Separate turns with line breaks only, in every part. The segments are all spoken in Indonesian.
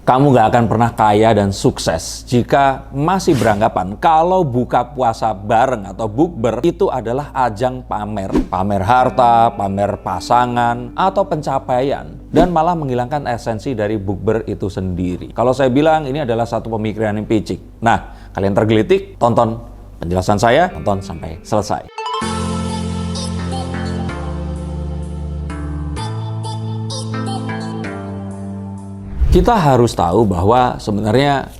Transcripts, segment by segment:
Kamu gak akan pernah kaya dan sukses jika masih beranggapan kalau buka puasa bareng atau bukber itu adalah ajang pamer. Pamer harta, pamer pasangan, atau pencapaian. Dan malah menghilangkan esensi dari bukber itu sendiri. Kalau saya bilang ini adalah satu pemikiran yang picik. Nah, kalian tergelitik, tonton penjelasan saya, tonton sampai selesai. Kita harus tahu bahwa sebenarnya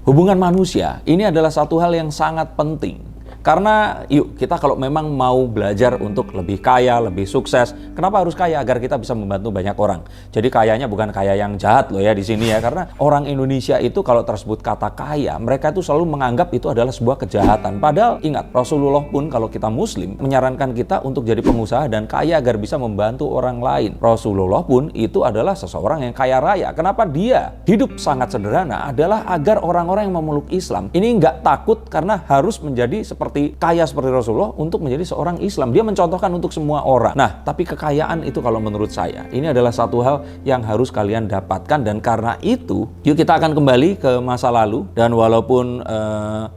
hubungan manusia ini adalah satu hal yang sangat penting. Karena yuk kita kalau memang mau belajar untuk lebih kaya, lebih sukses, kenapa harus kaya? Agar kita bisa membantu banyak orang. Jadi kayanya bukan kaya yang jahat loh ya di sini ya. Karena orang Indonesia itu kalau tersebut kata kaya, mereka itu selalu menganggap itu adalah sebuah kejahatan. Padahal ingat, Rasulullah pun kalau kita muslim menyarankan kita untuk jadi pengusaha dan kaya agar bisa membantu orang lain. Rasulullah pun itu adalah seseorang yang kaya raya. Kenapa dia hidup sangat sederhana? Adalah agar orang-orang yang memeluk Islam ini nggak takut karena harus menjadi kaya seperti Rasulullah untuk menjadi seorang Islam. Dia mencontohkan untuk semua orang. Nah, tapi kekayaan itu kalau menurut saya, ini adalah satu hal yang harus kalian dapatkan. Dan karena itu, yuk kita akan kembali ke masa lalu. Dan walaupun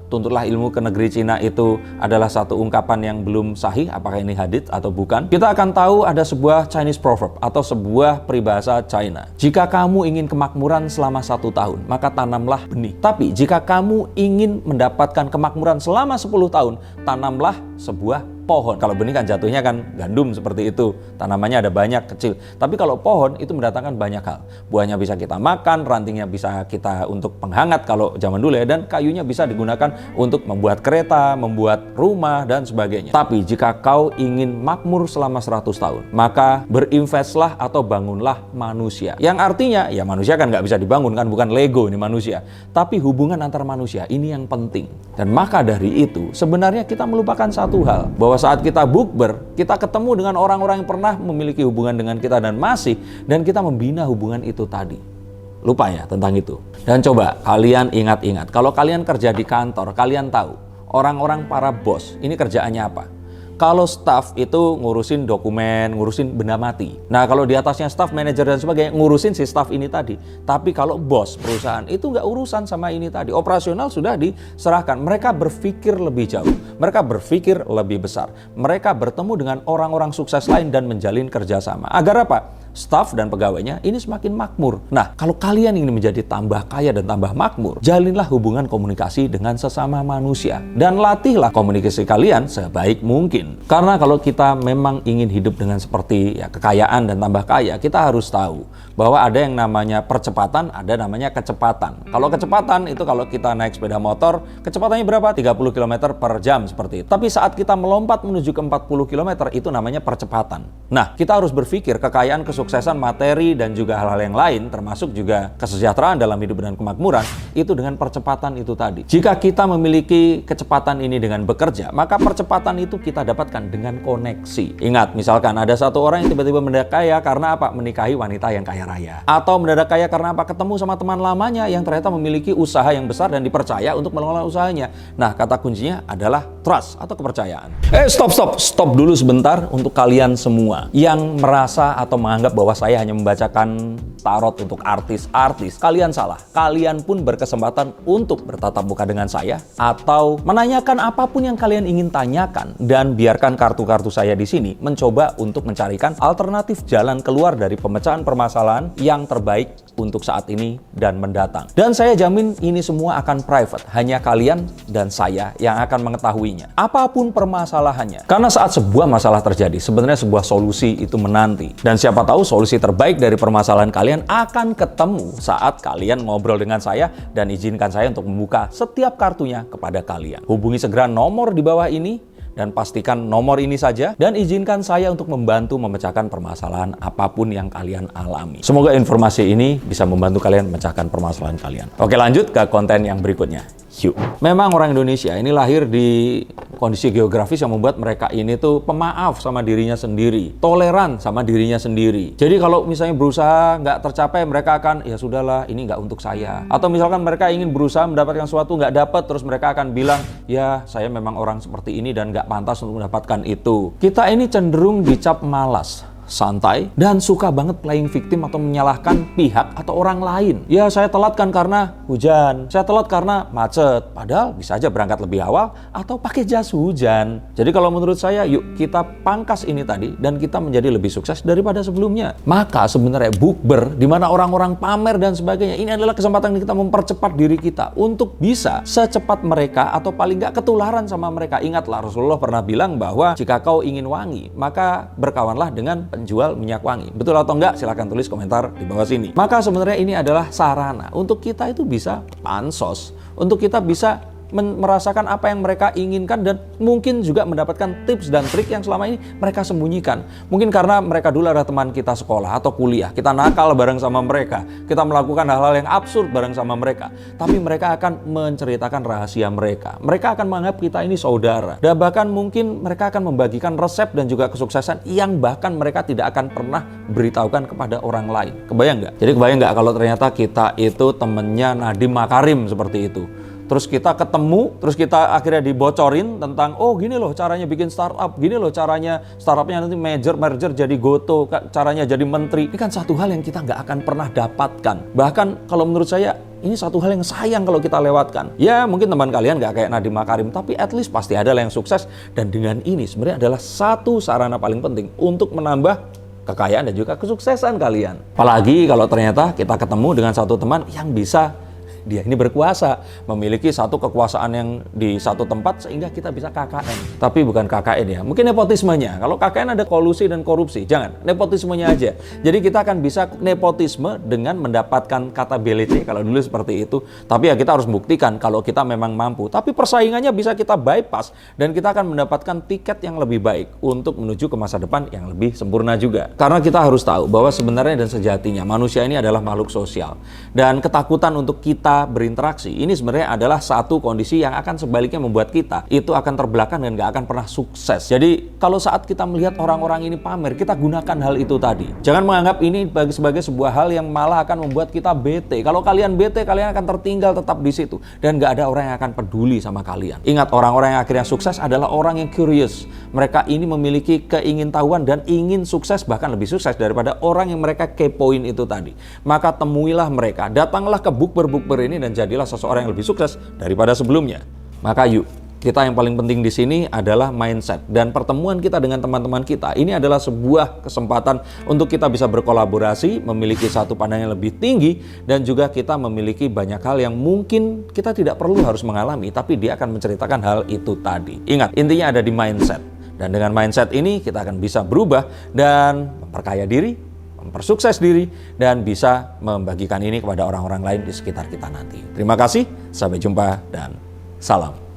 tuntutlah ilmu ke negeri Cina itu adalah satu ungkapan yang belum sahih, apakah ini hadits atau bukan, kita akan tahu ada sebuah Chinese proverb atau sebuah peribahasa China. Jika kamu ingin kemakmuran selama 1 tahun, maka tanamlah benih. Tapi jika kamu ingin mendapatkan kemakmuran selama 10 tahun, tanamlah sebuah pohon. Kalau benih kan jatuhnya kan gandum seperti itu. Tanamannya ada banyak kecil. Tapi kalau pohon itu mendatangkan banyak hal. Buahnya bisa kita makan, rantingnya bisa kita untuk penghangat kalau zaman dulu ya. Dan kayunya bisa digunakan untuk membuat kereta, membuat rumah, dan sebagainya. Tapi jika kau ingin makmur selama 100 tahun, maka berinvestlah atau bangunlah manusia. Yang artinya, ya manusia kan nggak bisa dibangun kan, bukan Lego ini manusia. Tapi hubungan antar manusia ini yang penting. Dan maka dari itu, sebenarnya kita melupakan satu hal. Bahwa saat kita bukber, kita ketemu dengan orang-orang yang pernah memiliki hubungan dengan kita dan kita membina hubungan itu tadi. Lupa ya tentang itu. Dan coba kalian ingat-ingat, kalau kalian kerja di kantor, kalian tahu orang-orang para bos ini kerjaannya apa? Kalau staff itu ngurusin dokumen, ngurusin benda mati. Nah kalau di atasnya staff, manajer dan sebagainya ngurusin si staff ini tadi. Tapi kalau bos perusahaan itu nggak urusan sama ini tadi. Operasional sudah diserahkan. Mereka berpikir lebih jauh. Mereka berpikir lebih besar. Mereka bertemu dengan orang-orang sukses lain dan menjalin kerjasama. Agar apa? Staff dan pegawainya ini semakin makmur. Nah, kalau kalian ingin menjadi tambah kaya dan tambah makmur, jalinlah hubungan komunikasi dengan sesama manusia. Dan latihlah komunikasi kalian sebaik mungkin. Karena kalau kita memang ingin hidup dengan seperti ya, kekayaan dan tambah kaya, kita harus tahu bahwa ada yang namanya percepatan, ada namanya kecepatan. Kalau kecepatan itu kalau kita naik sepeda motor, kecepatannya berapa? 30 km per jam seperti itu. Tapi saat kita melompat menuju ke 40 km, itu namanya percepatan. Nah, kita harus berpikir kekayaan, kesuksesan, materi, dan juga hal-hal yang lain, termasuk juga kesejahteraan dalam hidup dan kemakmuran, itu dengan percepatan itu tadi. Jika kita memiliki kecepatan ini dengan bekerja, maka percepatan itu kita dapatkan dengan koneksi. Ingat, misalkan ada satu orang yang tiba-tiba mendadak kaya karena apa? Menikahi wanita yang kaya raya. Atau mendadak kaya karena apa? Ketemu sama teman lamanya yang ternyata memiliki usaha yang besar dan dipercaya untuk mengelola usahanya. Nah, kata kuncinya adalah trust atau kepercayaan. Stop dulu sebentar untuk kalian semua yang merasa atau menganggap bahwa saya hanya membacakan tarot untuk artis-artis. Kalian salah. Kalian pun berkesempatan untuk bertatap muka dengan saya atau menanyakan apapun yang kalian ingin tanyakan, dan biarkan kartu-kartu saya di sini mencoba untuk mencarikan alternatif jalan keluar dari pemecahan permasalahan yang terbaik untuk saat ini dan mendatang. Dan saya jamin ini semua akan private. Hanya kalian dan saya yang akan mengetahuinya. Apapun permasalahannya. Karena saat sebuah masalah terjadi, sebenarnya sebuah solusi itu menanti. Dan siapa tahu solusi terbaik dari permasalahan kalian akan ketemu saat kalian ngobrol dengan saya, dan izinkan saya untuk membuka setiap kartunya kepada kalian. Hubungi segera nomor di bawah ini dan pastikan nomor ini saja, dan izinkan saya untuk membantu memecahkan permasalahan apapun yang kalian alami. Semoga informasi ini bisa membantu kalian memecahkan permasalahan kalian. Oke, lanjut ke konten yang berikutnya. Yuk. Memang orang Indonesia ini lahir di kondisi geografis yang membuat mereka ini tuh pemaaf sama dirinya sendiri, toleran sama dirinya sendiri. Jadi kalau misalnya berusaha nggak tercapai, mereka akan ya sudahlah, ini nggak untuk saya. Atau misalkan mereka ingin berusaha mendapatkan sesuatu nggak dapat, terus mereka akan bilang ya saya memang orang seperti ini dan nggak pantas untuk mendapatkan itu. Kita ini cenderung dicap malas santai, dan suka banget playing victim atau menyalahkan pihak atau orang lain. Ya, saya telat kan karena hujan, saya telat karena macet, padahal bisa aja berangkat lebih awal atau pakai jas hujan. Jadi kalau menurut saya, yuk kita pangkas ini tadi dan kita menjadi lebih sukses daripada sebelumnya. Maka sebenarnya bukber di mana orang-orang pamer dan sebagainya, ini adalah kesempatan kita mempercepat diri kita untuk bisa secepat mereka atau paling nggak ketularan sama mereka. Ingatlah, Rasulullah pernah bilang bahwa jika kau ingin wangi, maka berkawanlah dengan penjual minyak wangi. Betul atau enggak? Silahkan tulis komentar di bawah sini. Maka sebenarnya ini adalah sarana untuk kita itu bisa pansos, untuk kita bisa merasakan apa yang mereka inginkan dan mungkin juga mendapatkan tips dan trik yang selama ini mereka sembunyikan. Mungkin karena mereka dulu adalah teman kita sekolah atau kuliah, kita nakal bareng sama mereka, kita melakukan hal-hal yang absurd bareng sama mereka, tapi mereka akan menceritakan rahasia mereka. Mereka akan menganggap kita ini saudara, dan bahkan mungkin mereka akan membagikan resep dan juga kesuksesan yang bahkan mereka tidak akan pernah beritahukan kepada orang lain. Kebayang nggak? Jadi kebayang nggak kalau ternyata kita itu temennya Nadiem Makarim seperti itu? Terus kita ketemu, terus kita akhirnya dibocorin tentang, oh gini loh caranya bikin startup, gini loh caranya startupnya nanti merger jadi Goto, caranya jadi menteri. Ini kan satu hal yang kita nggak akan pernah dapatkan. Bahkan kalau menurut saya, ini satu hal yang sayang kalau kita lewatkan. Ya mungkin teman kalian nggak kayak Nadiem Makarim, tapi at least pasti ada yang sukses. Dan dengan ini sebenarnya adalah satu sarana paling penting untuk menambah kekayaan dan juga kesuksesan kalian. Apalagi kalau ternyata kita ketemu dengan satu teman yang bisa, dia ini berkuasa, memiliki satu kekuasaan yang di satu tempat sehingga kita bisa KKN. Tapi bukan KKN ya, mungkin nepotismenya. Kalau KKN ada kolusi dan korupsi, jangan, nepotismenya aja. Jadi kita akan bisa nepotisme dengan mendapatkan kata BLT kalau dulu seperti itu. Tapi ya kita harus buktikan kalau kita memang mampu. Tapi persaingannya bisa kita bypass dan kita akan mendapatkan tiket yang lebih baik untuk menuju ke masa depan yang lebih sempurna juga. Karena kita harus tahu bahwa sebenarnya dan sejatinya manusia ini adalah makhluk sosial. Dan ketakutan untuk kita berinteraksi ini sebenarnya adalah satu kondisi yang akan sebaliknya membuat kita itu akan terbelakang dan gak akan pernah sukses. Jadi kalau saat kita melihat orang-orang ini pamer, kita gunakan hal itu tadi. Jangan menganggap ini sebagai sebuah hal yang malah akan membuat kita bete. Kalau kalian bete, kalian akan tertinggal tetap di situ dan gak ada orang yang akan peduli sama kalian. Ingat, orang-orang yang akhirnya sukses adalah orang yang curious. Mereka ini memiliki keingintahuan dan ingin sukses, bahkan lebih sukses daripada orang yang mereka kepoin itu tadi. Maka temuilah mereka, datanglah ke bukber-bukber ini dan jadilah seseorang yang lebih sukses daripada sebelumnya. Maka yuk, kita yang paling penting di sini adalah mindset, dan pertemuan kita dengan teman-teman kita ini adalah sebuah kesempatan untuk kita bisa berkolaborasi, memiliki satu pandangan yang lebih tinggi, dan juga kita memiliki banyak hal yang mungkin kita tidak perlu harus mengalami, tapi dia akan menceritakan hal itu tadi. Ingat, intinya ada di mindset, dan dengan mindset ini kita akan bisa berubah dan memperkaya diri, mempersukses diri, dan bisa membagikan ini kepada orang-orang lain di sekitar kita nanti. Terima kasih, sampai jumpa, dan salam.